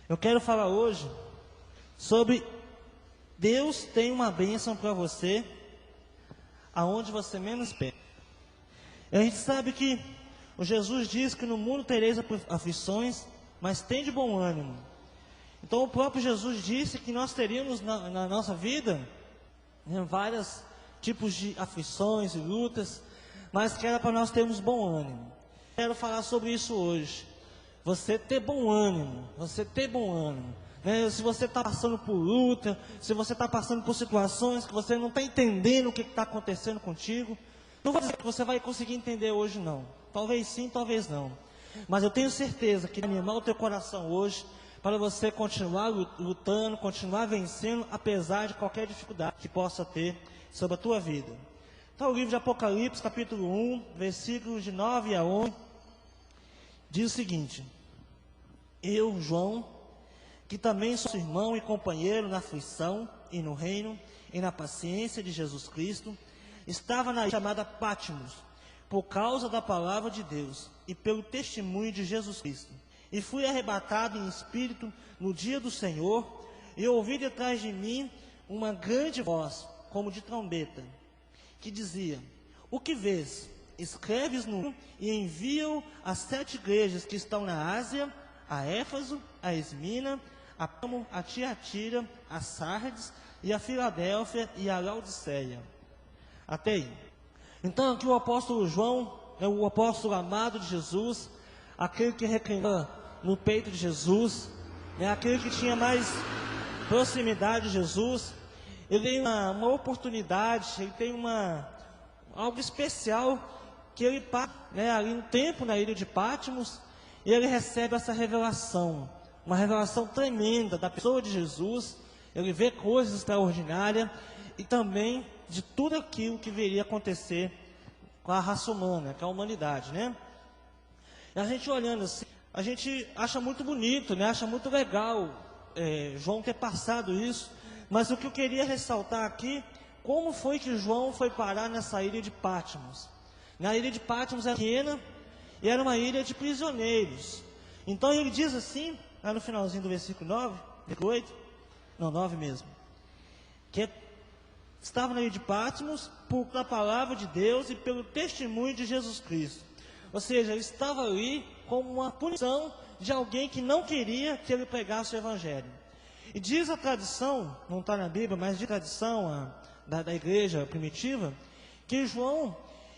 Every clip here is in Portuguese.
Eu quero falar hoje sobre Deus tem uma bênção para você aonde você menos espera. A gente sabe que o Jesus diz que no mundo tereis aflições, mas tem de bom ânimo. Então o próprio Jesus disse que nós teríamos na nossa vida vários tipos de aflições e lutas, mas que era para nós termos bom ânimo. Quero falar sobre isso hoje. Você ter bom ânimo, Se você está passando por luta, se você está passando por situações que você não está entendendo o que está acontecendo contigo, não vou dizer que você vai conseguir entender hoje não. Talvez sim, talvez não. Mas eu tenho certeza que vai animar o teu coração hoje para você continuar lutando, continuar vencendo, apesar de qualquer dificuldade que possa ter sobre a tua vida. Então o livro de Apocalipse, capítulo 1, versículos de 9 a 11, diz o seguinte: Eu, João, que também sou irmão e companheiro na aflição e no reino e na paciência de Jesus Cristo, estava na ilha chamada Patmos, por causa da palavra de Deus e pelo testemunho de Jesus Cristo. E fui arrebatado em espírito no dia do Senhor, e ouvi detrás de mim uma grande voz, como de trombeta, que dizia: O que vês? Escreves no e envia-o às 7 igrejas que estão na Ásia, a Éfeso, a Esmina, a Pérgamo, a Tiatira, a Sardes, e a Filadélfia e a Laodiceia. Até aí. Então aqui o apóstolo João é o apóstolo amado de Jesus, aquele que reclinava no peito de Jesus, aquele que tinha mais proximidade de Jesus. Ele tem uma oportunidade, ele tem algo especial, que ele passa ali um tempo na ilha de Patmos, e ele recebe essa revelação, uma revelação tremenda da pessoa de Jesus. Ele vê coisas extraordinárias e também de tudo aquilo que viria acontecer com a raça humana, com a humanidade, E a gente olhando assim, a gente acha muito bonito, acha muito legal João ter passado isso, mas o que eu queria ressaltar aqui, como foi que João foi parar nessa ilha de Patmos? Na ilha de Patmos era pequena e era uma ilha de prisioneiros. Então ele diz assim, lá no finalzinho do versículo 9, 8, não, 9 mesmo, que estava na ilha de Patmos por a palavra de Deus e pelo testemunho de Jesus Cristo. Ou seja, ele estava ali como uma punição de alguém que não queria que ele pregasse o Evangelho. E diz a tradição, não está na Bíblia, mas diz a tradição da igreja primitiva, que João,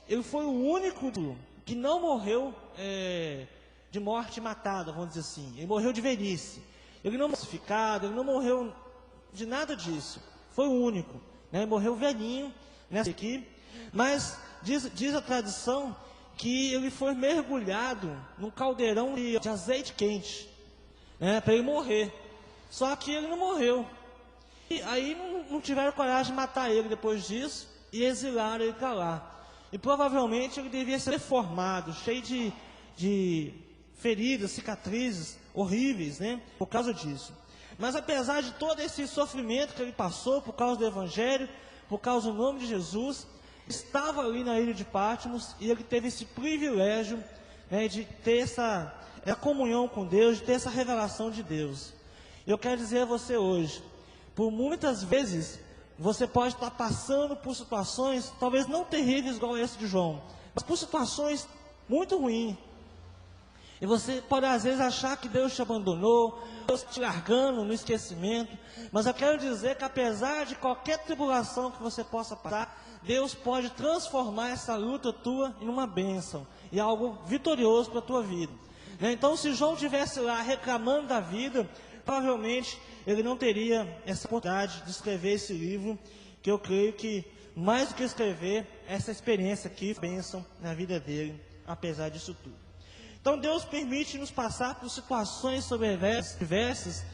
ele foi o único que não morreu de morte matada, vamos dizer assim. Ele morreu de velhice. Ele não foi crucificado, ele não morreu de nada disso. Foi o único. Ele morreu velhinho nessa aqui. Mas diz a tradição que ele foi mergulhado num caldeirão de azeite quente, para ele morrer. Só que ele não morreu. E aí não tiveram coragem de matar ele depois disso e exilaram ele para lá. E provavelmente ele devia ser deformado, cheio de feridas, cicatrizes horríveis, por causa disso. Mas apesar de todo esse sofrimento que ele passou por causa do Evangelho, por causa do nome de Jesus, estava ali na ilha de Patmos e ele teve esse privilégio de ter essa comunhão com Deus, de ter essa revelação de Deus. Eu quero dizer a você hoje, por muitas vezes você pode estar passando por situações, talvez não terríveis igual esse de João, mas por situações muito ruins. E você pode às vezes achar que Deus te abandonou, Deus te largando no esquecimento. Mas eu quero dizer que apesar de qualquer tribulação que você possa passar, Deus pode transformar essa luta tua em uma bênção, e algo vitorioso para a tua vida. Então se João estivesse lá reclamando da vida, provavelmente ele não teria essa oportunidade de escrever esse livro, que eu creio que mais do que escrever, essa experiência aqui, bênção na vida dele, apesar disso tudo. Então Deus permite nos passar por situações diversas,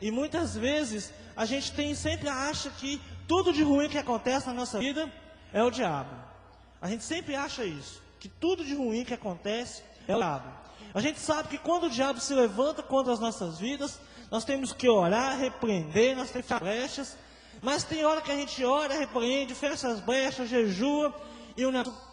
e muitas vezes a gente sempre acha que tudo de ruim que acontece na nossa vida é o diabo. A gente sempre acha isso, que tudo de ruim que acontece é o diabo. A gente sabe que quando o diabo se levanta contra as nossas vidas, nós temos que orar, repreender, nós temos brechas, mas tem hora que a gente ora, repreende, fecha as brechas, jejua, e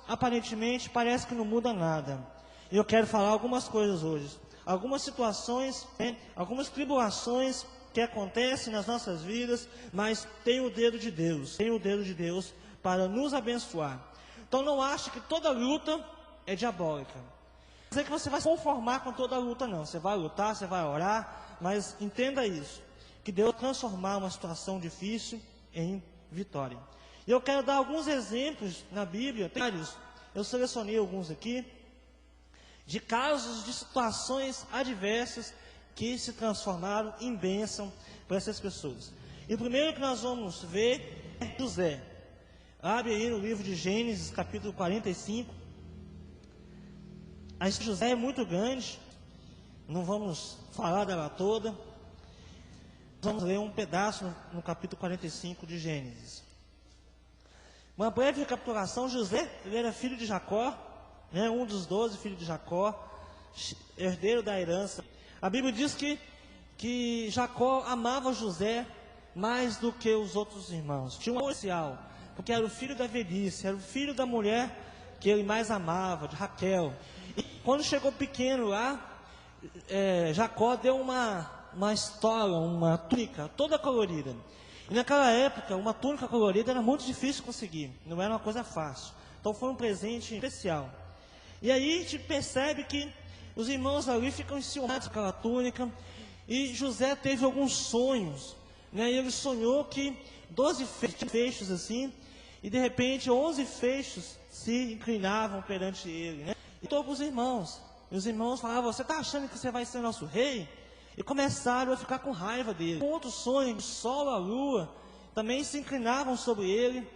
aparentemente parece que não muda nada. E eu quero falar algumas coisas hoje. algumas situações, algumas tribulações que acontecem nas nossas vidas, mas tem o dedo de Deus para nos abençoar. Então não ache que toda luta é diabólica. Não quer dizer que você vai se conformar com toda luta, não. Você vai lutar, você vai orar, mas entenda isso, que Deus vai transformar uma situação difícil em vitória. E eu quero dar alguns exemplos na Bíblia, tem vários, eu selecionei alguns aqui, de casos, de situações adversas que se transformaram em bênção para essas pessoas. E o primeiro que nós vamos ver é José. Abre aí no livro de Gênesis, capítulo 45. A história de José é muito grande, não vamos falar dela toda. Vamos ler um pedaço no capítulo 45 de Gênesis. Uma breve recapitulação: José, ele era filho de Jacó, né, um dos 12 filhos de Jacó, herdeiro da herança. A Bíblia diz que Jacó amava José mais do que os outros irmãos. Tinha um amor especial, porque era o filho da velhice, era o filho da mulher que ele mais amava, de Raquel. E quando chegou pequeno lá, Jacó deu uma estola, uma túnica toda colorida. E naquela época, uma túnica colorida era muito difícil de conseguir, não era uma coisa fácil. Então foi um presente especial. E aí a gente percebe que os irmãos ali ficam enciumados com aquela túnica. E José teve alguns sonhos, né? E ele sonhou que 12 feixes assim, e de repente 11 feixes se inclinavam perante ele, né? E todos os irmãos, e os irmãos falavam: você está achando que você vai ser nosso rei? E começaram a ficar com raiva dele. Com outro sonho, o sol, a lua, também se inclinavam sobre ele.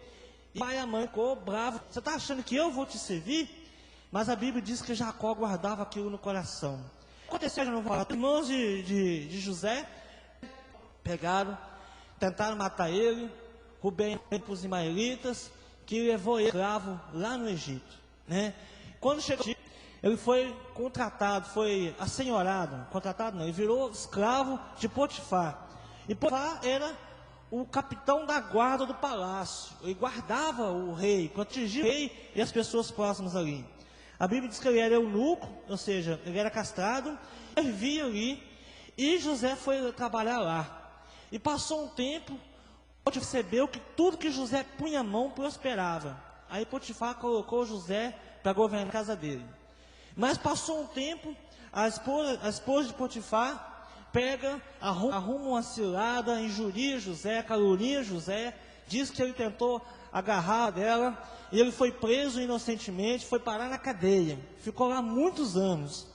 E o pai e a mãe ficou bravo: você está achando que eu vou te servir? Mas a Bíblia diz que Jacó guardava aquilo no coração. Aconteceu, já não vou falar. Os irmãos de José pegaram, tentaram matar ele. Rubem para os ismaelitas, que levou ele escravo lá no Egito, né? Quando chegou no Egito, ele foi contratado, foi assenhorado, ele virou escravo de Potifar. E Potifar era o capitão da guarda do palácio, ele guardava o rei, protegia o rei e as pessoas próximas ali. A Bíblia diz que ele era eunuco, ou seja, ele era castrado, servia ali, e José foi trabalhar lá. E passou um tempo, Potifar percebeu que tudo que José punha a mão prosperava. Aí Potifar colocou José para governar a casa dele. Mas passou um tempo, a esposa de Potifar arruma uma cilada, injuria José, calunia José, diz que ele tentou agarrar dela, e ele foi preso inocentemente, foi parar na cadeia, ficou lá muitos anos.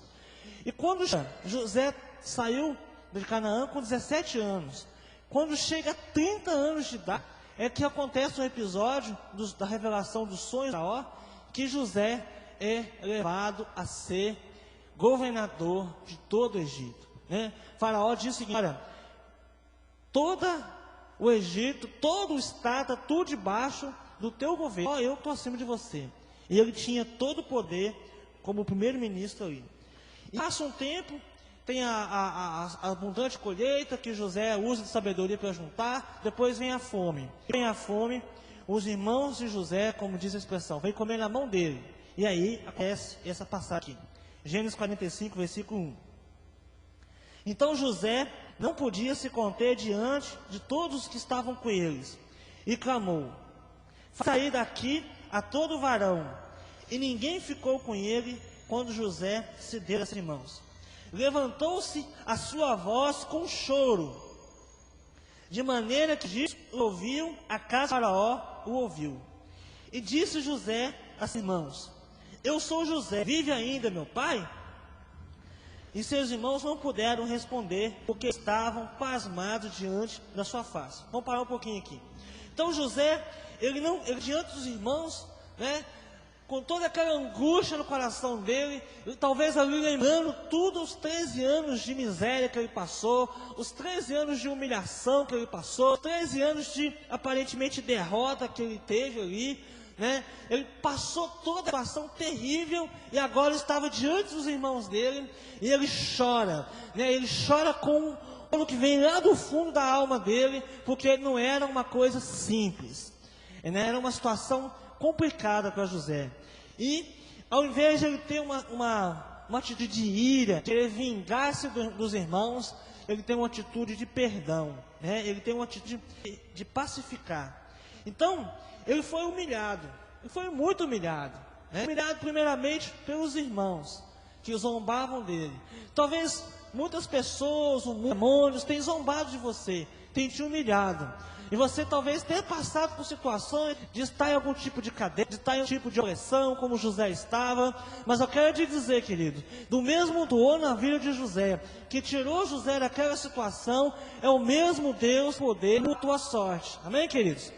E quando José saiu de Canaã com 17 anos, quando chega a 30 anos de idade, é que acontece um episódio da revelação dos sonhos de Faraó, que José é levado a ser governador de todo o Egito, né? Faraó diz o seguinte: olha, todo o Egito, todo o estado, tudo debaixo do teu governo, só eu estou acima de você. E ele tinha todo o poder como primeiro-ministro ali. E passa um tempo, tem a abundante colheita que José usa de sabedoria para juntar. Depois vem a fome. Vem a fome, os irmãos de José, como diz a expressão, vem comer na mão dele. E aí acontece essa passagem aqui, Gênesis 45, versículo 1. Então José não podia se conter diante de todos os que estavam com eles, e clamou: saí daqui a todo varão. E ninguém ficou com ele quando José se deu às mãos. Levantou-se a sua voz com choro, de maneira que ouviu, a casa de Faraó o ouviu. E disse José a seus irmãos: eu sou José, vive ainda meu pai? E seus irmãos não puderam responder, porque estavam pasmados diante da sua face. Vamos parar um pouquinho aqui. Então José, ele diante dos irmãos, né, com toda aquela angústia no coração dele, talvez ali lembrando tudo, os 13 anos de miséria que ele passou, os 13 anos de humilhação que ele passou, os 13 anos de aparentemente derrota que ele teve ali, né? Ele passou toda a situação terrível e agora estava diante dos irmãos dele, e ele chora, né? Ele chora com o que vem lá do fundo da alma dele, porque não era uma coisa simples, né? Era uma situação complicada para José. E ao invés de ele ter uma uma atitude de ira, de querer vingar-se dos irmãos. Ele tem uma atitude de perdão, né? Ele tem uma atitude de pacificar. Então, ele foi humilhado, ele foi muito humilhado, né? Humilhado primeiramente pelos irmãos, que zombavam dele. Talvez muitas pessoas, os demônios, tenham zombado de você, tenham te humilhado. E você talvez tenha passado por situações de estar em algum tipo de cadeia, de estar em um tipo de opressão, como José estava. Mas eu quero te dizer, querido, do mesmo doou na vida de José, que tirou José daquela situação, é o mesmo Deus, poder, na tua sorte. Amém, queridos?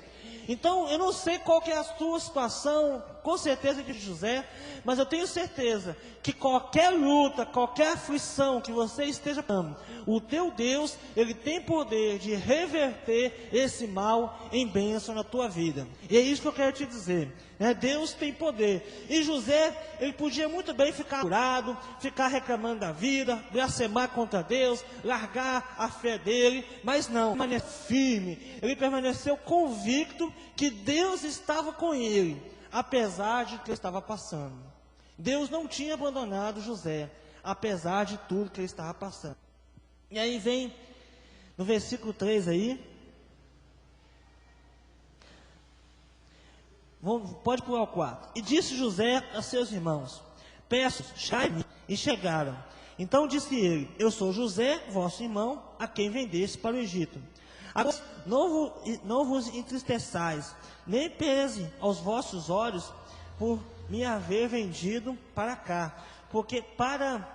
Então, eu não sei qual que é a sua situação, com certeza de José, mas eu tenho certeza que qualquer luta, qualquer aflição que você esteja passando, o teu Deus, Ele tem poder de reverter esse mal em bênção na tua vida. E é isso que eu quero te dizer, né? Deus tem poder. E José, ele podia muito bem ficar curado, ficar reclamando da vida, blasfemar contra Deus, largar a fé dele, mas não, ele permaneceu firme, ele permaneceu convicto que Deus estava com ele, apesar de que ele estava passando. Deus não tinha abandonado José, apesar de tudo que ele estava passando. E aí vem no versículo 3 aí, pode pular o 4. E disse José a seus irmãos: peço, chai-me. E chegaram. Então disse ele: eu sou José, vosso irmão, a quem vendeste para o Egito. Agora, não vos entristeçais, nem pese aos vossos olhos por me haver vendido para cá, porque para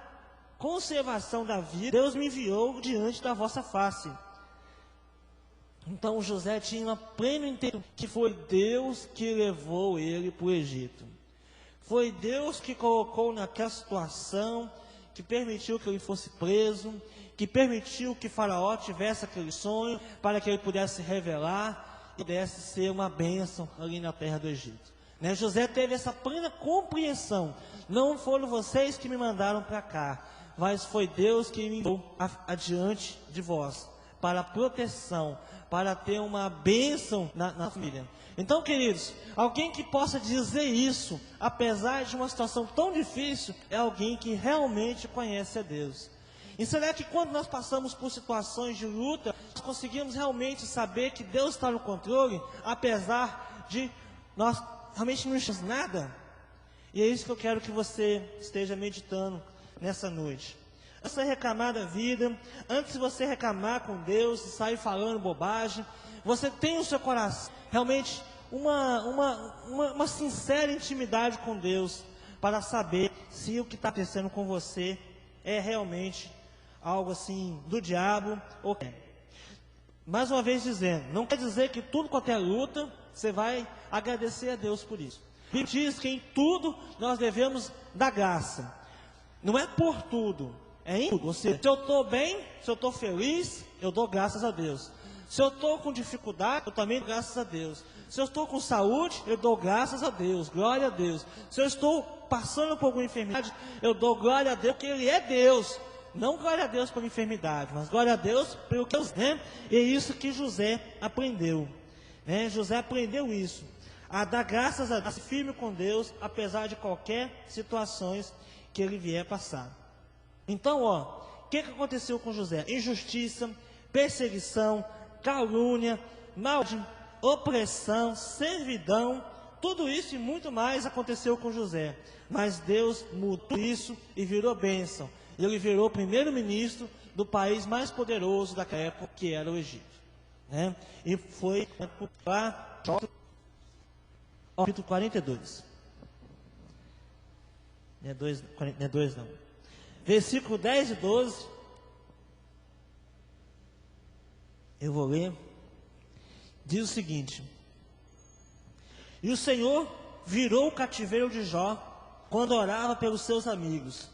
conservação da vida Deus me enviou diante da vossa face. Então José tinha pleno entendimento que foi Deus que levou ele para o Egito. Foi Deus que colocou naquela situação, que permitiu que ele fosse preso, que permitiu que Faraó tivesse aquele sonho, para que ele pudesse revelar e pudesse ser uma bênção ali na terra do Egito. Né? José teve essa plena compreensão. Não foram vocês que me mandaram para cá, mas foi Deus que me enviou adiante de vós, para proteção, para ter uma bênção na família. Então, queridos, alguém que possa dizer isso, apesar de uma situação tão difícil, é alguém que realmente conhece a Deus. E será que quando nós passamos por situações de luta, nós conseguimos realmente saber que Deus está no controle, apesar de nós realmente não enxergarmos nada? E é isso que eu quero que você esteja meditando nessa noite. Antes de reclamar da vida, antes de você reclamar com Deus e sair falando bobagem, você tem no seu coração realmente uma sincera intimidade com Deus, para saber se o que está acontecendo com você é realmente algo assim do diabo ou é. Mais uma vez dizendo, não quer dizer que tudo quanto é luta, você vai agradecer a Deus por isso. A Bíblia diz que em tudo nós devemos dar graça. Não é por tudo, é em tudo. Ou seja, se eu estou bem, se eu estou feliz, eu dou graças a Deus. Se eu estou com dificuldade, eu também dou graças a Deus. Se eu estou com saúde, eu dou graças a Deus, glória a Deus. Se eu estou passando por alguma enfermidade, eu dou glória a Deus, porque Ele é Deus. Não glória a Deus pela enfermidade, mas glória a Deus pelo que Deus, né? E é isso que José aprendeu, né? José aprendeu isso, a dar graças a Deus, a ser firme com Deus, apesar de qualquer situações que ele vier passar. Então, o que aconteceu com José? Injustiça, perseguição, calúnia, maldade, opressão, servidão, tudo isso e muito mais aconteceu com José. Mas Deus mudou isso e virou bênção. Ele virou primeiro-ministro do país mais poderoso daquela época, que era o Egito, né? E foi para capítulo 42. Não é 2 não. Versículo 10 e 12. Eu vou ler. Diz o seguinte: e o Senhor virou o cativeiro de Jó quando orava pelos seus amigos.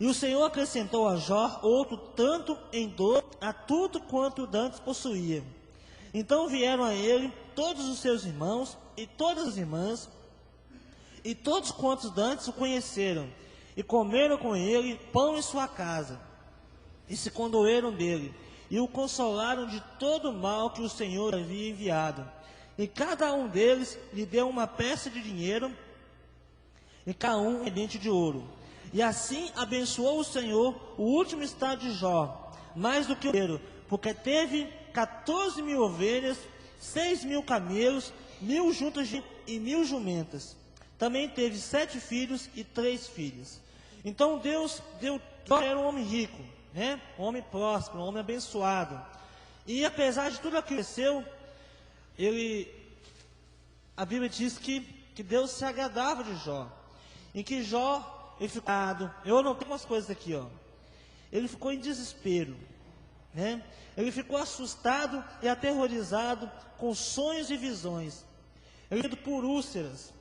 E o Senhor acrescentou a Jó outro tanto em dor a tudo quanto dantes possuía. Então vieram a ele todos os seus irmãos e todas as irmãs, e todos quantos dantes o conheceram, e comeram com ele pão em sua casa, e se condoeram dele, e o consolaram de todo o mal que o Senhor havia enviado. E cada um deles lhe deu uma peça de dinheiro, e cada um um dente de ouro. E assim abençoou o Senhor o último estado de Jó, mais do que o primeiro, porque teve 14.000 ovelhas, 6.000 camelos, 1.000 juntas e 1.000 jumentas. Também teve 7 filhos e 3 filhas. Então Deus deu, Jó era um homem rico, né? Um homem próspero, um homem abençoado. E apesar de tudo aquilo que aconteceu, a Bíblia diz que Deus se agradava de Jó. Em que Jó, ele ficou, eu anotei umas coisas aqui, ó. Ele ficou em desespero, né? Ele ficou assustado e aterrorizado com sonhos e visões. Ele foi por úlceras.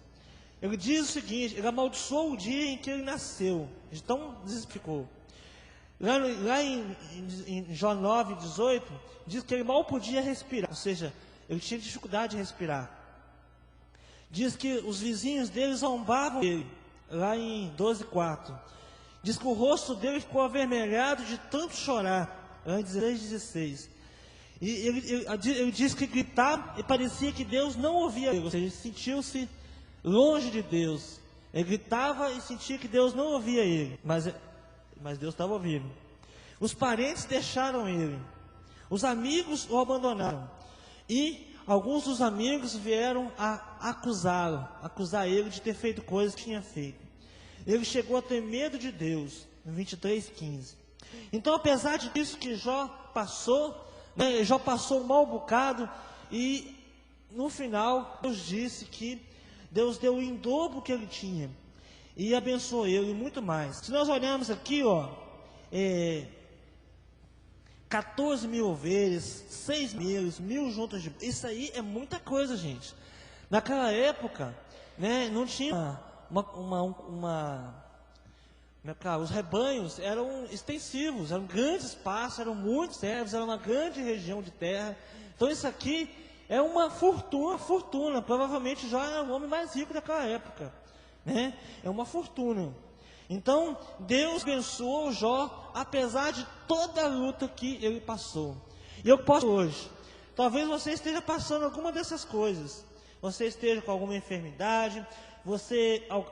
Ele diz o seguinte: ele amaldiçoou o dia em que ele nasceu. Então desesperou. Lá em Jó 9:18, diz que ele mal podia respirar, ou seja, ele tinha dificuldade de respirar. Diz que os vizinhos dele zombavam dele, lá em 12:4. Diz que o rosto dele ficou avermelhado de tanto chorar, lá em 16:16. E ele diz que gritava e parecia que Deus não ouvia ele, ou seja, ele sentiu-se longe de Deus. Ele gritava e sentia que Deus não ouvia ele, mas Deus estava ouvindo. Os parentes deixaram ele, os amigos o abandonaram, e alguns dos amigos vieram a acusar ele de ter feito coisas que tinha feito. Ele chegou a ter medo de Deus, no 23:15. Então, apesar disso que Jó passou, né, Jó passou um mau bocado, e no final Deus disse que Deus deu em dobro o que ele tinha e abençoou ele e muito mais. Se nós olharmos aqui, ó, 14.000 ovelhas, 6.000, 1.000 juntas de... Isso aí é muita coisa, gente. Naquela época, né, não tinha os rebanhos eram extensivos, eram grandes espaços, eram muitos servos, era uma grande região de terra. Então isso aqui é uma fortuna. Provavelmente Jó era o homem mais rico daquela época, né? É uma fortuna. Então Deus abençoou Jó, apesar de toda a luta que ele passou. E eu posso hoje, talvez você esteja passando alguma dessas coisas. Você esteja com alguma enfermidade,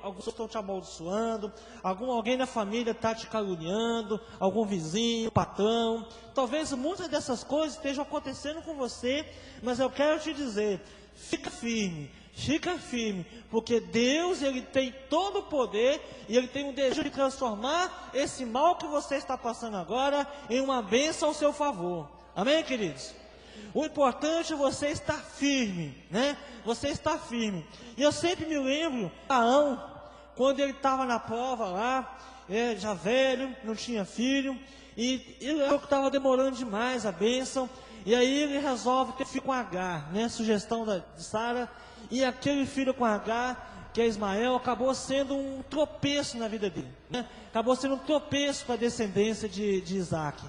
alguns estão te amaldiçoando, alguém da família está te caluniando, algum vizinho, patrão. Talvez muitas dessas coisas estejam acontecendo com você, mas eu quero te dizer, fica firme, porque Deus, Ele tem todo o poder, e Ele tem um desejo de transformar esse mal que você está passando agora, em uma bênção ao seu favor. Amém, queridos? O importante é você estar firme, né? Você está firme. E eu sempre me lembro de Abraão, quando ele estava na prova lá, já velho, não tinha filho, e ele estava demorando demais a bênção, e aí ele resolve ter filho com Agar, né? Sugestão de Sara, e aquele filho com Agar, que é Ismael, acabou sendo um tropeço na vida dele, né? Acabou sendo um tropeço para a descendência de Isaac.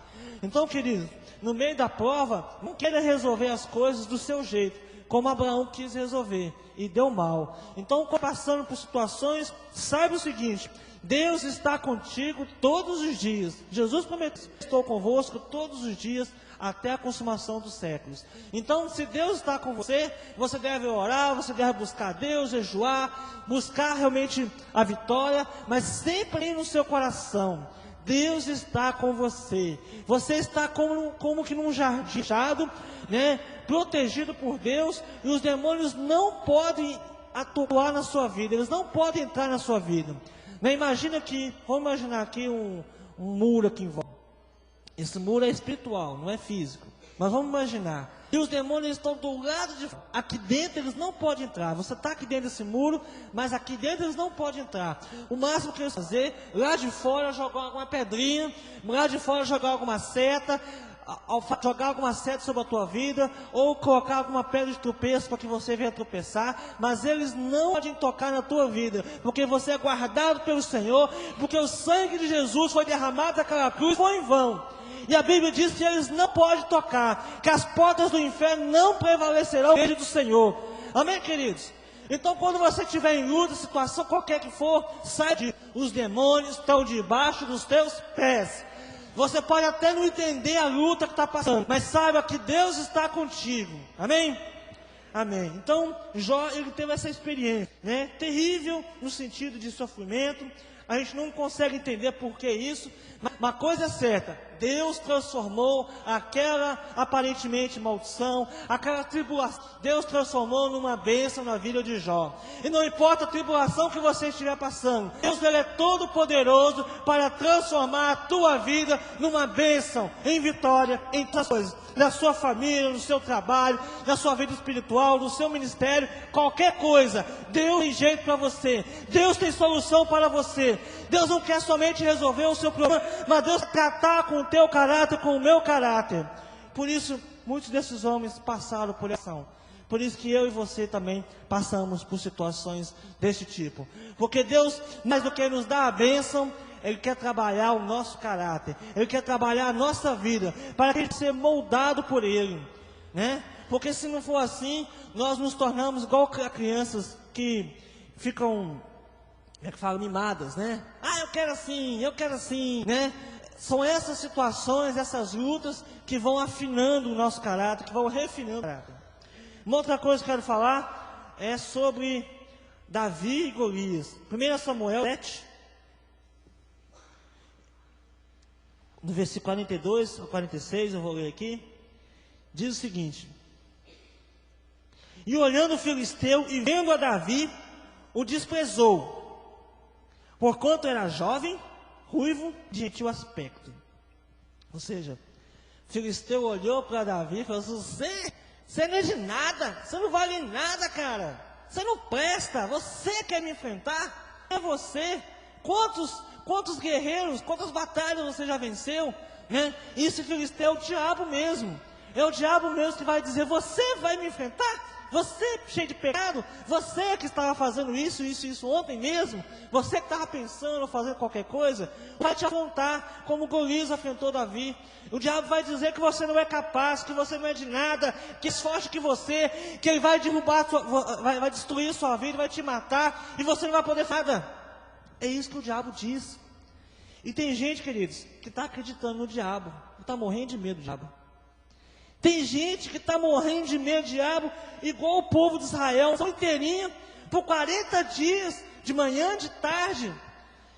Então, querido, no meio da prova, não queira resolver as coisas do seu jeito, como Abraão quis resolver, e deu mal. Então, passando por situações, saiba o seguinte: Deus está contigo todos os dias. Jesus prometeu: estou convosco todos os dias, até a consumação dos séculos. Então, se Deus está com você, você deve orar, você deve buscar Deus, jejuar, buscar realmente a vitória, mas sempre no seu coração: Deus está com você. Você está como que num jardim fechado, né? Protegido por Deus, e os demônios não podem atuar na sua vida, eles não podem entrar na sua vida. Né? Vamos imaginar aqui um muro aqui em volta. Esse muro é espiritual, não é físico. Mas vamos imaginar. E os demônios estão do lado de fora. Aqui dentro eles não podem entrar. Você está aqui dentro desse muro, mas aqui dentro eles não podem entrar. O máximo que eles fazer, lá de fora jogar alguma pedrinha, lá de fora jogar alguma seta, jogar alguma seta sobre a tua vida, ou colocar alguma pedra de tropeço para que você venha tropeçar, mas eles não podem tocar na tua vida, porque você é guardado pelo Senhor, porque o sangue de Jesus foi derramado naquela cruz, foi em vão. E a Bíblia diz que eles não podem tocar, que as portas do inferno não prevalecerão diante do Senhor. Amém, queridos? Então, quando você estiver em luta, situação qualquer que for, sai de... Os demônios estão debaixo dos teus pés. Você pode até não entender a luta que está passando, mas saiba que Deus está contigo. Amém? Amém. Então, Jó, ele teve essa experiência, né? Terrível no sentido de sofrimento. A gente não consegue entender por que isso, mas uma coisa é certa: Deus transformou aquela aparentemente maldição, aquela tribulação, Deus transformou numa bênção na vida de Jó. E não importa a tribulação que você estiver passando, Deus, ele é todo poderoso para transformar a tua vida numa bênção, em vitória, em todas as coisas, na sua família, no seu trabalho, na sua vida espiritual, no seu ministério, qualquer coisa. Deus tem jeito para você, Deus tem solução para você. Deus não quer somente resolver o seu problema, mas Deus quer tratar com o teu caráter, com o meu caráter. Por isso, muitos desses homens passaram por essa ação. Por isso que eu e você também passamos por situações desse tipo. Porque Deus, mais do que nos dá a bênção, Ele quer trabalhar o nosso caráter, Ele quer trabalhar a nossa vida, para que a gente seja moldado por Ele, né? Porque se não for assim, nós nos tornamos igual crianças que ficam, como é que fala, mimadas, né? Ah, eu quero assim, né? São essas situações, essas lutas que vão afinando o nosso caráter, que vão refinando o caráter. Uma outra coisa que eu quero falar é sobre Davi e Golias. 1 Samuel 7, no versículo 42 ao 46, eu vou ler aqui. Diz o seguinte: e olhando o filisteu e vendo a Davi, o desprezou, porquanto era jovem, ruivo, de gentil aspecto. Ou seja, o filisteu olhou para Davi e falou assim: você não é de nada, você não vale nada, cara, você não presta, você quer me enfrentar? É você. Quantos guerreiros, quantas batalhas você já venceu, né? E esse filisteu é o diabo mesmo. É o diabo mesmo que vai dizer: você vai me enfrentar? Você cheio de pecado? Você que estava fazendo isso ontem mesmo? Você que estava pensando, fazendo qualquer coisa? Vai te afrontar como Golias afrontou Davi. O diabo vai dizer que você não é capaz, que você não é de nada, que é forte que você, que ele vai derrubar, vai destruir sua vida, vai te matar, e você não vai poder fazer nada. É isso que o diabo diz. E tem gente, queridos, que está acreditando no diabo, está morrendo de medo do diabo. Tem gente que está morrendo de medo do diabo, igual o povo de Israel, são inteirinho, por 40 dias, de manhã, de tarde,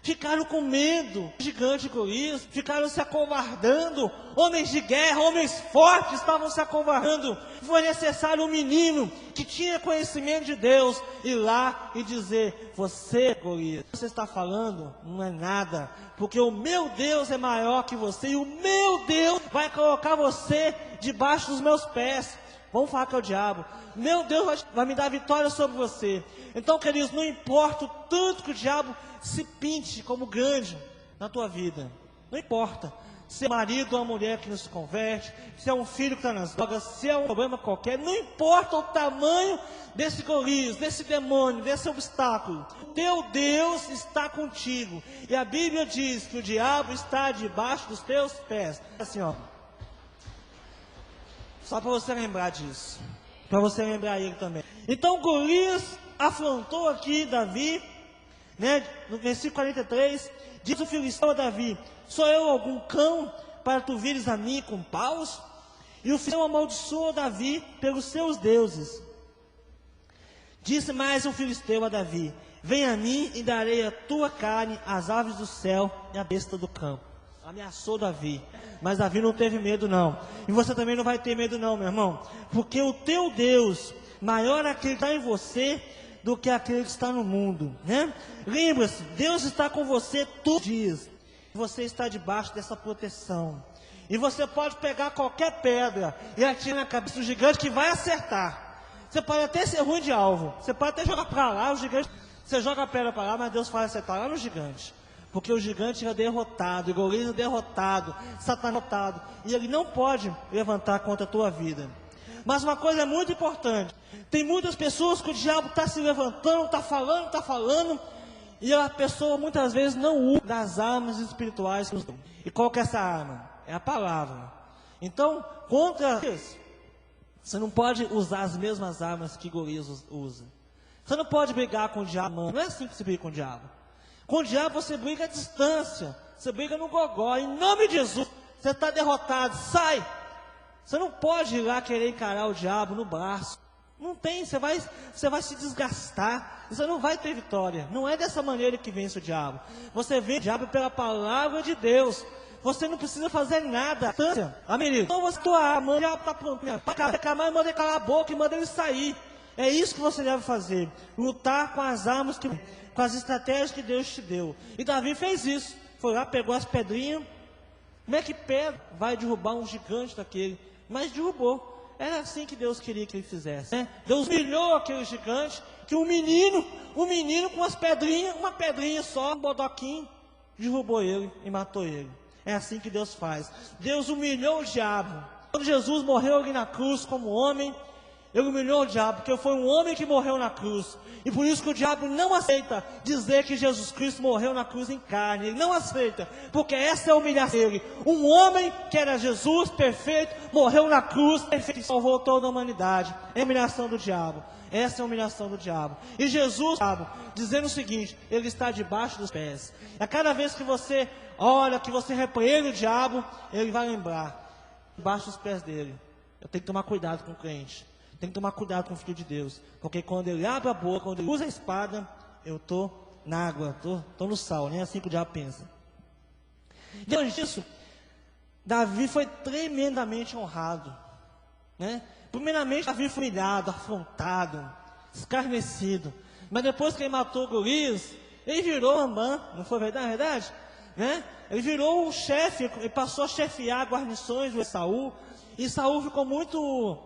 ficaram com medo, gigante Golias, ficaram se acovardando, homens de guerra, homens fortes estavam se acovardando. Foi necessário um menino que tinha conhecimento de Deus ir lá e dizer: você, Golias, você está falando, não é nada, porque o meu Deus é maior que você, e o meu Deus vai colocar você debaixo dos meus pés. Vamos falar que é o diabo. Meu Deus vai me dar vitória sobre você. Então, queridos, não importa o tanto que o diabo se pinte como grande na tua vida, não importa se é marido ou uma mulher que não se converte, se é um filho que está nas drogas, se é um problema qualquer, não importa o tamanho desse Golias, desse demônio, desse obstáculo, teu Deus está contigo. E a Bíblia diz que o diabo está debaixo dos teus pés. Assim, ó, só para você lembrar disso, para você lembrar ele também. Então Golias afrontou aqui Davi, né? No versículo 43, diz o filisteu a Davi: sou eu algum cão para tu vires a mim com paus? E o filisteu amaldiçoou Davi pelos seus deuses. Disse mais o filisteu a Davi: vem a mim e darei a tua carne às aves do céu e à besta do campo. Ameaçou Davi, mas Davi não teve medo não. E você também não vai ter medo não, meu irmão, porque o teu Deus maior é aquele que está em você do que aquele que está no mundo, né? Lembra-se, Deus está com você todos os dias. Você está debaixo dessa proteção. E você pode pegar qualquer pedra e atirar na cabeça do gigante que vai acertar. Você pode até ser ruim de alvo. Você pode até jogar para lá, o gigante, você joga a pedra para lá, mas Deus vai acertar lá no gigante. Porque o gigante é derrotado, o Golias é derrotado, Satanás é derrotado. E ele não pode levantar contra a tua vida. Mas uma coisa é muito importante: tem muitas pessoas que o diabo está se levantando, está falando, e a pessoa muitas vezes não usa das armas espirituais. E qual que é essa arma? É a palavra. Então, contra isso, você não pode usar as mesmas armas que Golias usa. Você não pode brigar com o diabo, não é assim que você briga com o diabo. Com o diabo você briga à distância, você briga no gogó, em nome de Jesus, você está derrotado, sai. Você não pode ir lá querer encarar o diabo no braço, Não tem, você vai se desgastar, você não vai ter vitória. Não é dessa maneira que vence o diabo. Você vence o diabo pela palavra de Deus. Você não precisa fazer nada. Amém? Então você o diabo está pronto. Manda ele calar a boca e manda ele sair. É isso que você deve fazer. Lutar com as armas, com as estratégias que Deus te deu. E Davi fez isso. Foi lá, pegou as pedrinhas. Como é que pedra vai derrubar um gigante daquele? Mas derrubou. Era assim que Deus queria que ele fizesse, né? Deus humilhou aquele gigante, que um menino com as pedrinhas, uma pedrinha só, um bodoquinho, derrubou ele e matou ele. É assim que Deus faz. Deus humilhou o diabo. Quando Jesus morreu ali na cruz como homem, ele humilhou o diabo, porque foi um homem que morreu na cruz. E por isso que o diabo não aceita dizer que Jesus Cristo morreu na cruz em carne. Ele não aceita, porque essa é a humilhação dele. Um homem que era Jesus, perfeito, morreu na cruz, perfeito, e salvou toda a humanidade. É a humilhação do diabo. Essa é a humilhação do diabo. E Jesus, dizendo o seguinte, ele está debaixo dos pés. A cada vez que você ora, que você repreende o diabo, ele vai lembrar, debaixo dos pés dele. Eu tenho que tomar cuidado com o crente. Tem que tomar cuidado com o Filho de Deus, porque quando ele abre a boca, quando ele usa a espada, eu estou na água, estou no sal, nem é assim que o diabo pensa. Depois disso, Davi foi tremendamente honrado, né? Primeiramente, Davi foi humilhado, afrontado, escarnecido, mas depois que ele matou Golias, ele virou Amã, não foi verdade? Né? Ele virou o chefe, ele passou a chefiar guarnições de Saul, e Saul ficou muito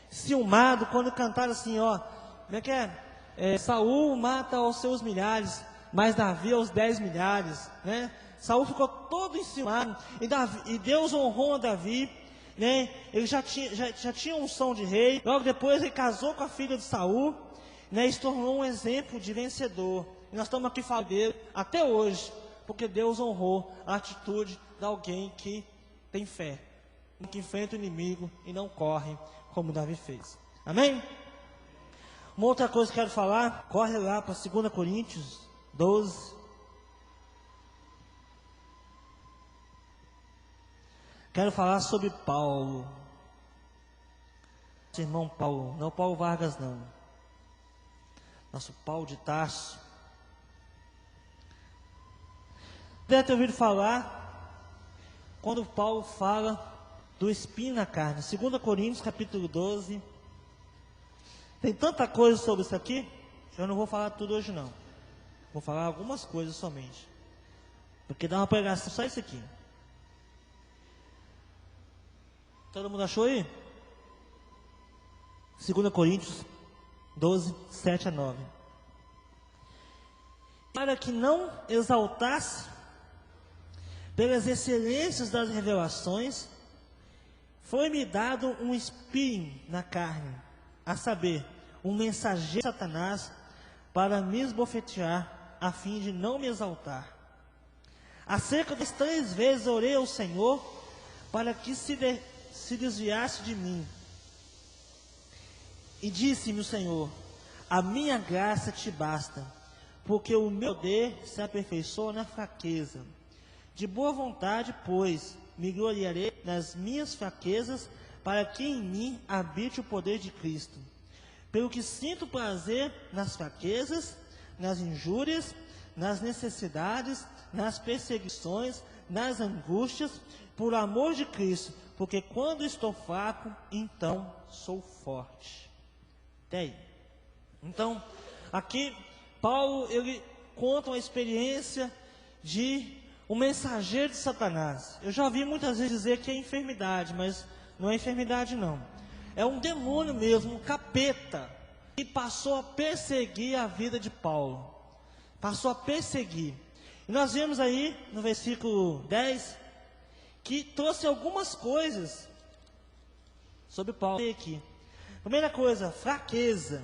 ciumado quando cantaram assim, ó, como é que é? Saul mata aos seus milhares, mas Davi aos 10 milhares, né? Saul ficou todo enciumado, e Deus honrou a Davi, né? Ele já tinha unção de rei, logo depois ele casou com a filha de Saul, né? E se tornou um exemplo de vencedor, e nós estamos aqui falando dele até hoje, porque Deus honrou a atitude de alguém que tem fé, que enfrenta o inimigo e não corre, como Davi fez. Amém? Uma outra coisa que eu quero falar, corre lá para 2 Coríntios 12. Quero falar sobre Paulo. Nosso irmão Paulo, não Paulo Vargas não. Nosso Paulo de Tarso. Deve ter ouvido falar, quando Paulo fala do espinho na carne. 2 Coríntios capítulo 12. Tem tanta coisa sobre isso aqui, eu não vou falar tudo hoje não. Vou falar algumas coisas somente. Porque dá uma pregação só isso aqui. Todo mundo achou aí? 2 Coríntios 12, 7 a 9. Para que não exaltasse pelas excelências das revelações, foi-me dado um espinho na carne, a saber, um mensageiro de Satanás, para me esbofetear, a fim de não me exaltar. Acerca das 3 vezes orei ao Senhor, para que se desviasse de mim. E disse-me o Senhor, a minha graça te basta, porque o meu poder se aperfeiçoa na fraqueza. De boa vontade, pois, me gloriarei nas minhas fraquezas, para que em mim habite o poder de Cristo. Pelo que sinto prazer nas fraquezas, nas injúrias, nas necessidades, nas perseguições, nas angústias, por amor de Cristo, porque quando estou fraco, então sou forte. Até aí. Então, aqui, Paulo, ele conta uma experiência de um mensageiro de Satanás. Eu já ouvi muitas vezes dizer que é enfermidade, mas não é enfermidade não. É um demônio mesmo, um capeta, que passou a perseguir a vida de Paulo. Passou a perseguir. E nós vemos aí, no versículo 10, que trouxe algumas coisas sobre Paulo aqui. Primeira coisa, fraqueza.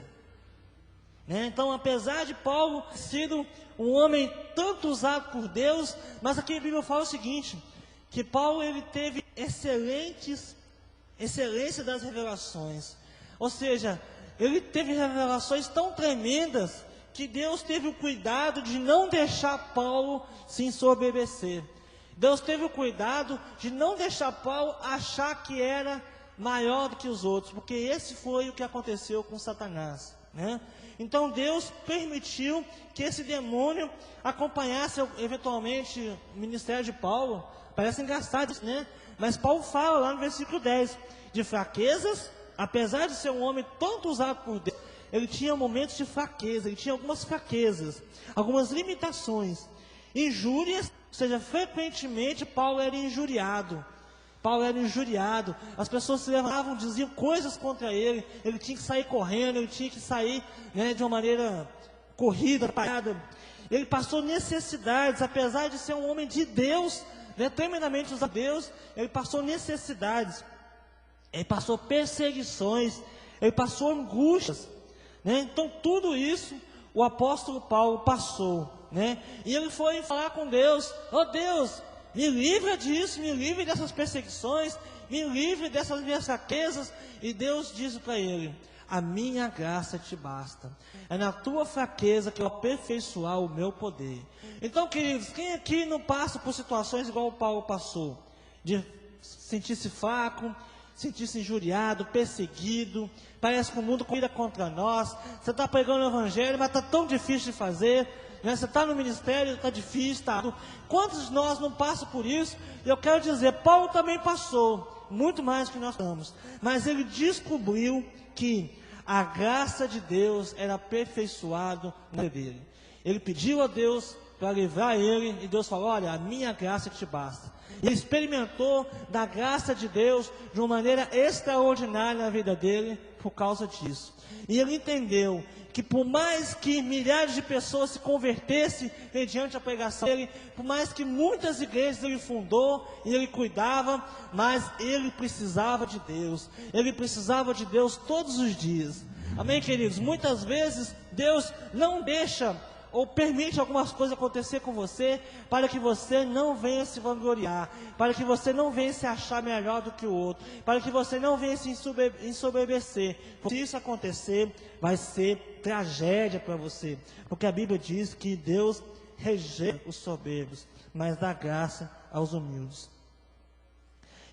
Né? Então, apesar de Paulo ter sido um homem tanto usado por Deus, mas aqui a Bíblia fala o seguinte, que Paulo ele teve excelência das revelações. Ou seja, ele teve revelações tão tremendas que Deus teve o cuidado de não deixar Paulo se ensoberbecer. Deus teve o cuidado de não deixar Paulo achar que era maior do que os outros, porque esse foi o que aconteceu com Satanás, né? Então Deus permitiu que esse demônio acompanhasse eventualmente o ministério de Paulo. Parece engraçado isso, né? Mas Paulo fala lá no versículo 10, de fraquezas, apesar de ser um homem tanto usado por Deus, ele tinha momentos de fraqueza, ele tinha algumas fraquezas, algumas limitações, injúrias, ou seja, frequentemente Paulo era injuriado. As pessoas se levantavam, diziam coisas contra ele tinha que sair correndo, ele tinha que sair, né, de uma maneira corrida, parada. Ele passou necessidades, apesar de ser um homem de Deus, né, tremendamente usado a Deus, ele passou necessidades, ele passou perseguições, ele passou angústias, né? Então tudo isso o apóstolo Paulo passou, né? E ele foi falar com Deus: ó Deus, me livra disso, me livre dessas perseguições, me livre dessas minhas fraquezas. E Deus disse para ele: a minha graça te basta, é na tua fraqueza que eu aperfeiçoar o meu poder. Então, queridos, quem aqui não passa por situações igual o Paulo passou, de sentir-se fraco, sentir-se injuriado, perseguido, parece que o mundo conspira contra nós, você está pregando o evangelho, mas está tão difícil de fazer, né? Você está no ministério, está difícil, está... Quantos de nós não passam por isso? Eu quero dizer, Paulo também passou, muito mais que nós estamos, mas ele descobriu que a graça de Deus era aperfeiçoada na vida dele. Ele pediu a Deus para livrar ele, e Deus falou: olha, a minha graça te basta. Ele experimentou da graça de Deus de uma maneira extraordinária na vida dele por causa disso. E ele entendeu que por mais que milhares de pessoas se convertessem mediante a pregação dele, por mais que muitas igrejas ele fundou e ele cuidava, mas ele precisava de Deus. Ele precisava de Deus todos os dias. Amém, queridos? Muitas vezes Deus não deixa ou permite algumas coisas acontecer com você, para que você não venha se vangloriar, para que você não venha se achar melhor do que o outro, para que você não venha se ensoberbecer. Se isso acontecer, vai ser tragédia para você, porque a Bíblia diz que Deus rejeita os soberbos, mas dá graça aos humildes.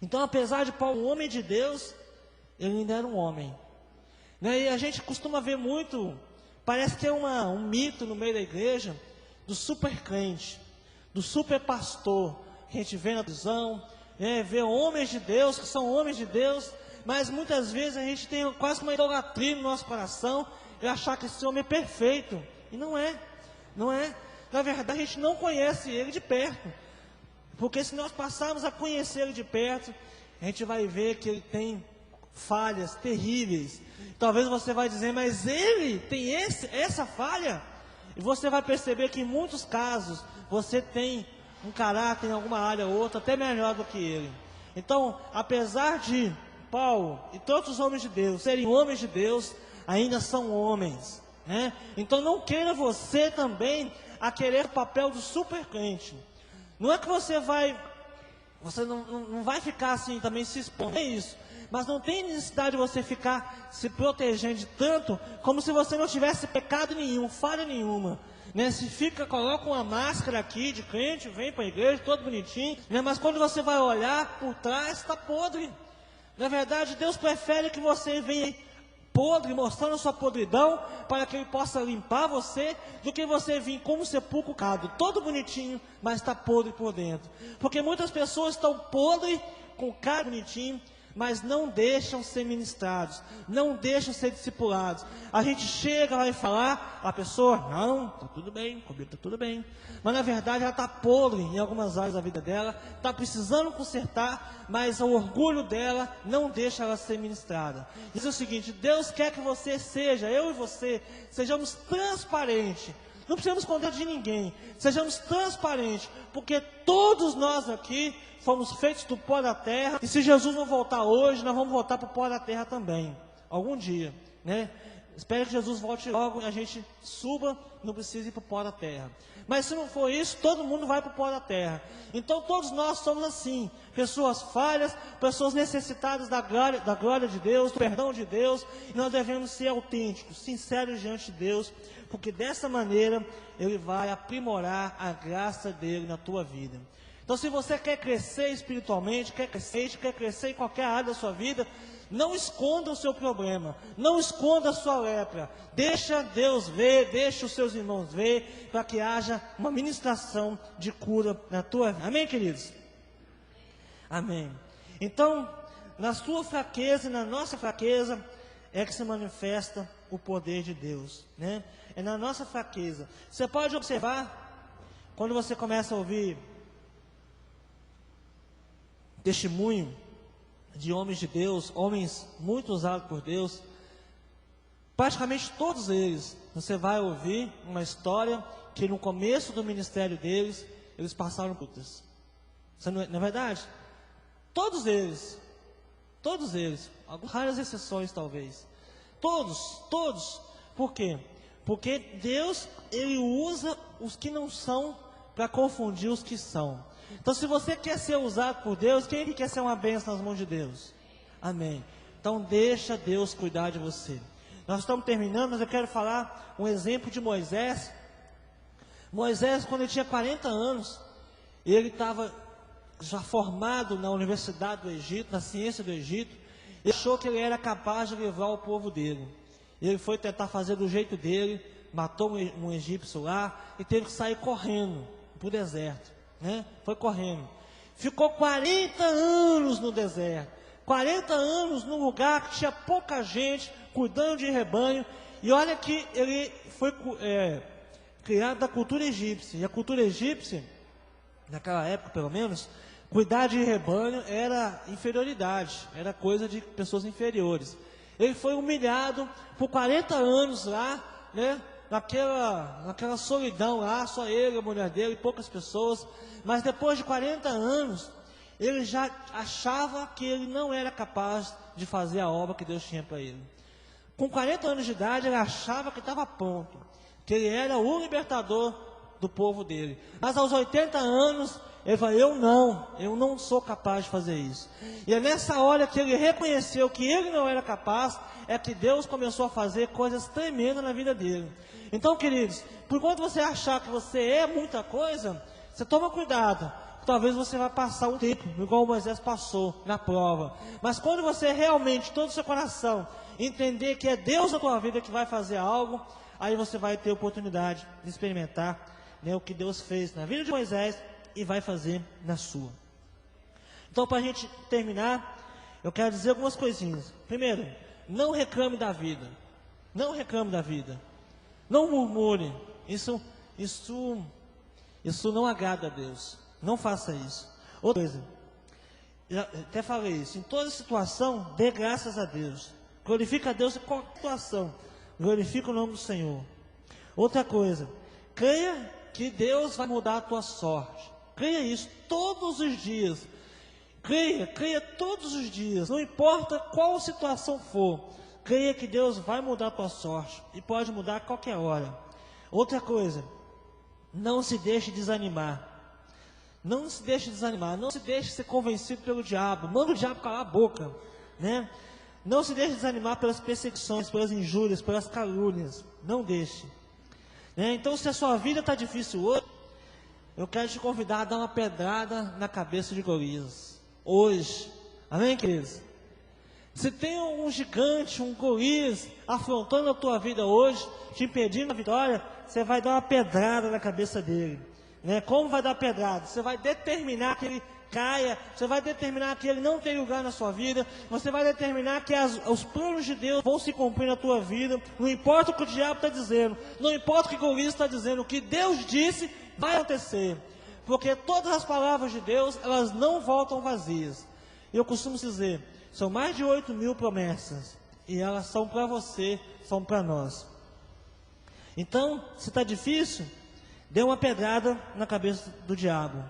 Então, apesar de Paulo, um homem de Deus, ele ainda era um homem, né? E a gente costuma ver muito... Parece que é um mito no meio da igreja, do super crente, do super pastor, que a gente vê na televisão, vê homens de Deus, que são homens de Deus, mas muitas vezes a gente tem quase uma idolatria no nosso coração, e achar que esse homem é perfeito, e não é. Na verdade, a gente não conhece ele de perto, porque se nós passarmos a conhecer ele de perto, a gente vai ver que ele tem falhas terríveis. Talvez você vai dizer, mas ele tem essa falha? E você vai perceber que em muitos casos você tem um caráter em alguma área ou outra até melhor do que ele. Então, apesar de Paulo e todos os homens de Deus serem homens de Deus, ainda são homens, né? Então não queira você também a querer o papel do super crente. Não é que você não vai ficar assim também se expondo, é isso. Mas não tem necessidade de você ficar se protegendo de tanto, como se você não tivesse pecado nenhum, falha nenhuma, né? Se coloca uma máscara aqui de crente, vem para a igreja, todo bonitinho, né? Mas quando você vai olhar por trás, está podre. Na verdade, Deus prefere que você venha podre, mostrando a sua podridão, para que Ele possa limpar você, do que você vir como sepulcro cado, todo bonitinho, mas está podre por dentro. Porque muitas pessoas estão podres, com cara bonitinho, mas não deixam ser ministrados, não deixam ser discipulados. A gente chega, vai falar, a pessoa, não, está tudo bem, comigo está tudo bem, mas na verdade ela está podre em algumas áreas da vida dela, está precisando consertar, mas o orgulho dela não deixa ela ser ministrada. Diz o seguinte: Deus quer que você seja, eu e você, sejamos transparentes. Não precisamos esconder de ninguém, sejamos transparentes, porque todos nós aqui fomos feitos do pó da terra, e se Jesus não voltar hoje, nós vamos voltar para o pó da terra também, algum dia, né? Espero que Jesus volte logo e a gente suba, não precisa ir para o pó da terra. Mas se não for isso, todo mundo vai para o pó da terra. Então todos nós somos assim, pessoas falhas, pessoas necessitadas da glória de Deus, do perdão de Deus, e nós devemos ser autênticos, sinceros diante de Deus, porque dessa maneira Ele vai aprimorar a graça dele na tua vida. Então, se você quer crescer espiritualmente, quer crescer em qualquer área da sua vida, não esconda o seu problema, não esconda a sua lepra. Deixa Deus ver, deixa os seus irmãos ver, para que haja uma ministração de cura na tua vida. Amém, queridos? Amém. Então, na sua fraqueza e na nossa fraqueza, é que se manifesta o poder de Deus, né? É na nossa fraqueza. Você pode observar, quando você começa a ouvir testemunho de homens de Deus, homens muito usados por Deus, praticamente todos eles, você vai ouvir uma história que no começo do ministério deles, eles passaram lutas. Não é verdade? Todos eles, algumas raras exceções talvez, todos, por quê? Porque Deus, Ele usa os que não são, para confundir os que são. Então, se você quer ser usado por Deus, quem quer ser uma bênção nas mãos de Deus? Amém. Então, deixa Deus cuidar de você. Nós estamos terminando, mas eu quero falar um exemplo de Moisés. Moisés, quando ele tinha 40 anos, ele estava já formado na Universidade do Egito, na ciência do Egito, ele achou que ele era capaz de livrar o povo dele. Ele foi tentar fazer do jeito dele, matou um egípcio lá, e teve que sair correndo para o deserto, né? Foi correndo, ficou 40 anos no deserto, 40 anos num lugar que tinha pouca gente, cuidando de rebanho, e olha que ele foi criado da cultura egípcia, e a cultura egípcia, naquela época pelo menos, cuidar de rebanho era inferioridade, era coisa de pessoas inferiores. Ele foi humilhado por 40 anos lá, né? Naquela solidão lá, só ele, a mulher dele, poucas pessoas. Mas depois de 40 anos, ele já achava que ele não era capaz de fazer a obra que Deus tinha para ele. Com 40 anos de idade, ele achava que estava pronto, que ele era o libertador do povo dele. Mas aos 80 anos, ele falou, eu não sou capaz de fazer isso. E é nessa hora que ele reconheceu que ele não era capaz, é que Deus começou a fazer coisas tremendas na vida dele. Então, queridos, por enquanto você achar que você é muita coisa, você toma cuidado. Talvez você vai passar um tempo, igual Moisés passou na prova. Mas quando você realmente, todo o seu coração, entender que é Deus na tua vida que vai fazer algo, aí você vai ter oportunidade de experimentar, né, o que Deus fez na vida de Moisés e vai fazer na sua. Então, para a gente terminar, eu quero dizer algumas coisinhas. Primeiro, não reclame da vida. Não reclame da vida. Não murmure. Isso não agrada a Deus. Não faça isso. Outra coisa, já até falei isso, em toda situação, dê graças a Deus. Glorifica a Deus em qualquer situação. Glorifica o nome do Senhor. Outra coisa, creia que Deus vai mudar a tua sorte. Creia isso todos os dias. Creia todos os dias. Não importa qual situação for. Creia que Deus vai mudar a tua sorte. E pode mudar a qualquer hora. Outra coisa, não se deixe desanimar. Não se deixe desanimar. Não se deixe ser convencido pelo diabo. Manda o diabo calar a boca, né? Não se deixe desanimar pelas perseguições, pelas injúrias, pelas calúnias. Não deixe. Então, se a sua vida está difícil hoje, eu quero te convidar a dar uma pedrada na cabeça de Golias. Hoje. Amém, queridos? Se tem um gigante, um Golias, afrontando a tua vida hoje, te impedindo a vitória, você vai dar uma pedrada na cabeça dele. Como vai dar pedrada? Você vai determinar que ele caia, você vai determinar que ele não tem lugar na sua vida, você vai determinar que os planos de Deus vão se cumprir na tua vida, não importa o que o diabo está dizendo, não importa o que Golias está dizendo, o que Deus disse vai acontecer, porque todas as palavras de Deus, elas não voltam vazias. Eu costumo dizer, são mais de 8.000 promessas, e elas são para você, são para nós. Então, se está difícil, dê uma pedrada na cabeça do diabo.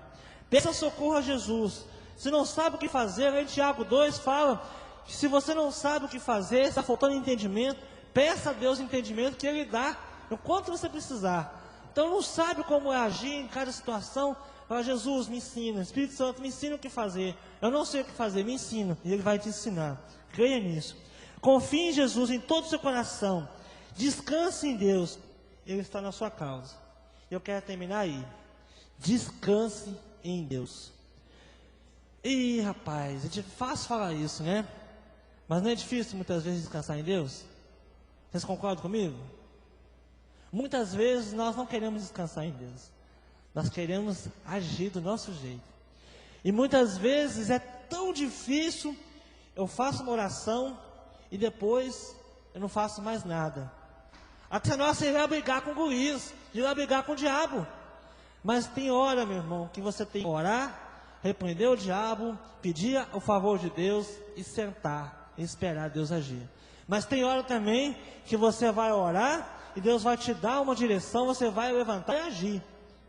Peça socorro a Jesus. Se não sabe o que fazer, em Tiago 2 fala que se você não sabe o que fazer, está faltando entendimento, peça a Deus entendimento que Ele dá, o quanto você precisar. Então não sabe como agir em cada situação, fala, Jesus, me ensina, Espírito Santo, me ensina o que fazer. Eu não sei o que fazer, me ensina, e Ele vai te ensinar. Creia nisso. Confie em Jesus em todo o seu coração. Descanse em Deus, Ele está na sua causa. Eu quero terminar aí. Descanse em Deus. E rapaz, é fácil falar isso, né? Mas não é difícil muitas vezes descansar em Deus? Vocês concordam comigo? Muitas vezes nós não queremos descansar em Deus. Nós queremos agir do nosso jeito. E muitas vezes é tão difícil, eu faço uma oração e depois eu não faço mais nada. Até nós irá brigar com Golias, irá brigar com o diabo. Mas tem hora, meu irmão, que você tem que orar, repreender o diabo, pedir o favor de Deus e sentar e esperar Deus agir. Mas tem hora também que você vai orar e Deus vai te dar uma direção, você vai levantar e agir,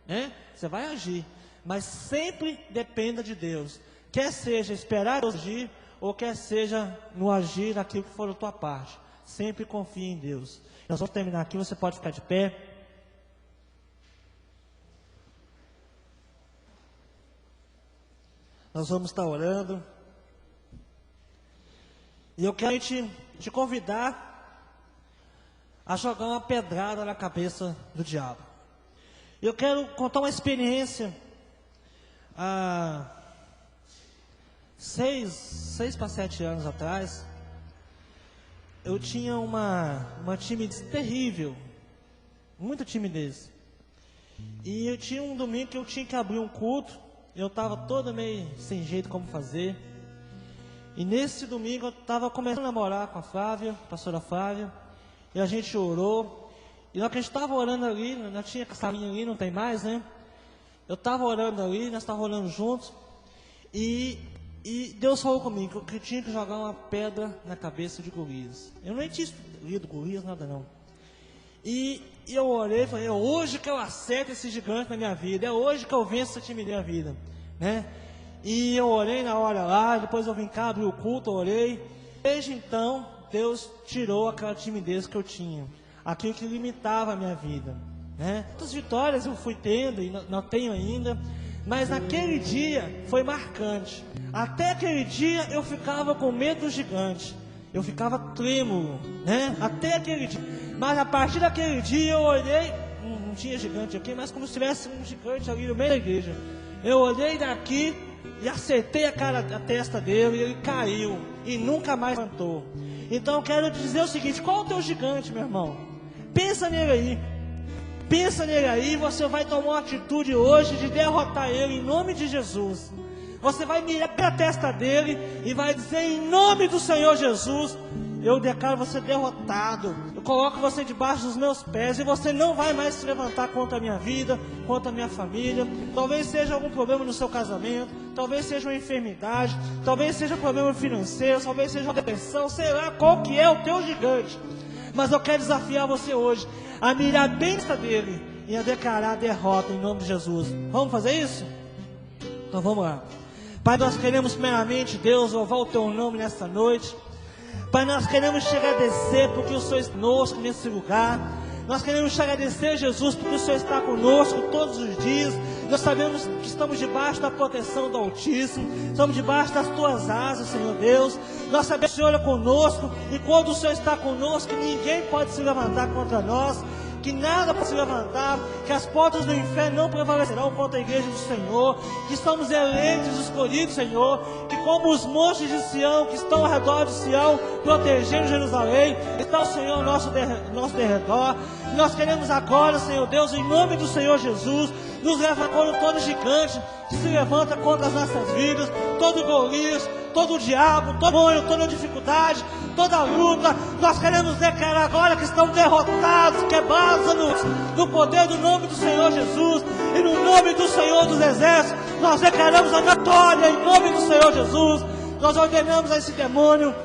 né? Você vai agir, mas sempre dependa de Deus. Quer seja esperar Deus agir, ou quer seja no agir naquilo que for da tua parte. Sempre confie em Deus. Nós vamos terminar aqui, você pode ficar de pé. Nós vamos estar orando. E eu quero te convidar a jogar uma pedrada na cabeça do diabo. Eu quero contar uma experiência. Há 6 para 7 anos atrás, eu tinha uma timidez terrível, muita timidez. E eu tinha um domingo que eu tinha que abrir um culto. Eu estava todo meio sem jeito como fazer. E nesse domingo eu estava começando a namorar com a Flávia, a pastora Flávia. E a gente orou. E na hora que a gente estava orando ali, não tinha casalinha ali, não tem mais, né? Eu estava orando ali, nós estávamos orando juntos. E Deus falou comigo que eu tinha que jogar uma pedra na cabeça de Golias. Eu nem tinha lido Golias, nada não. E eu orei e falei, é hoje que eu acerto esse gigante na minha vida. É hoje que eu venço essa timidez na vida, né? E eu orei na hora lá, depois eu vim cá, abri o culto, orei. Desde então, Deus tirou aquela timidez que eu tinha, aquilo que limitava a minha vida, né? Muitas vitórias eu fui tendo e não tenho ainda, mas naquele dia foi marcante. Até aquele dia eu ficava com medo do gigante, eu ficava trêmulo, né? Até aquele dia. Mas a partir daquele dia eu olhei, não tinha gigante aqui, mas como se tivesse um gigante ali no meio da igreja. Eu olhei daqui e acertei a testa dele e ele caiu e nunca mais levantou. Então eu quero te dizer o seguinte: qual é o teu gigante, meu irmão? Pensa nele aí. Pensa nele aí, você vai tomar uma atitude hoje de derrotar ele em nome de Jesus. Você vai mirar a testa dele e vai dizer em nome do Senhor Jesus: eu declaro você derrotado, eu coloco você debaixo dos meus pés e você não vai mais se levantar contra a minha vida, contra a minha família. Talvez seja algum problema no seu casamento, talvez seja uma enfermidade, talvez seja um problema financeiro, talvez seja uma depressão, sei lá qual que é o teu gigante. Mas eu quero desafiar você hoje a mirar bem esta dele e a declarar a derrota em nome de Jesus. Vamos fazer isso? Então vamos lá. Pai, nós queremos primeiramente, Deus, louvar o teu nome nesta noite. Pai, nós queremos te agradecer porque o Senhor está conosco nesse lugar. Nós queremos te agradecer, Jesus, porque o Senhor está conosco todos os dias. Nós sabemos que estamos debaixo da proteção do Altíssimo, estamos debaixo das tuas asas, Senhor Deus. Nós sabemos que o Senhor é conosco, e quando o Senhor está conosco, ninguém pode se levantar contra nós, que nada pode se levantar, que as portas do inferno não prevalecerão contra a igreja do Senhor, que estamos eleitos, escolhidos, Senhor, que como os montes de Sião, que estão ao redor de Sião, protegendo Jerusalém, está o Senhor ao nosso derredor. Nós queremos agora, Senhor Deus, em nome do Senhor Jesus, nos levar contra todo gigante que se levanta contra as nossas vidas, todo Golias, todo o diabo, todo demônio, toda dificuldade, toda luta. Nós queremos declarar agora que estão derrotados, quebrados no poder do nome do Senhor Jesus, e no nome do Senhor dos Exércitos nós declaramos a vitória em nome do Senhor Jesus. Nós ordenamos a esse demônio,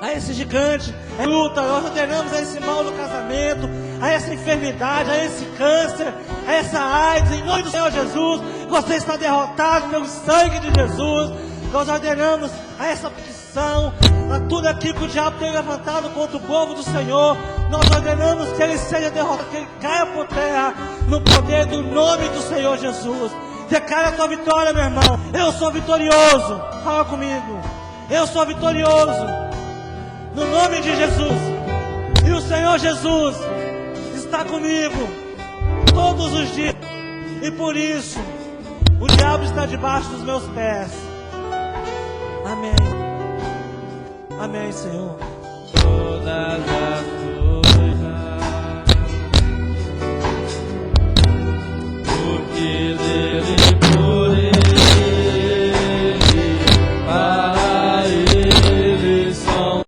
a esse gigante, a luta, nós ordenamos a esse mal do casamento, a essa enfermidade, a esse câncer, a essa AIDS, em nome do Senhor Jesus. Você está derrotado pelo sangue de Jesus. Nós ordenamos a essa aflição, a tudo aquilo que o diabo tem levantado contra o povo do Senhor. Nós ordenamos que ele seja derrotado, que ele caia por terra, no poder do nome do Senhor Jesus. Declara a tua vitória, meu irmão. Eu sou vitorioso. Fala comigo. Eu sou vitorioso, no nome de Jesus. E o Senhor Jesus está comigo todos os dias. E por isso O diabo está debaixo dos meus pés. Amém. Amém, Senhor. Todas as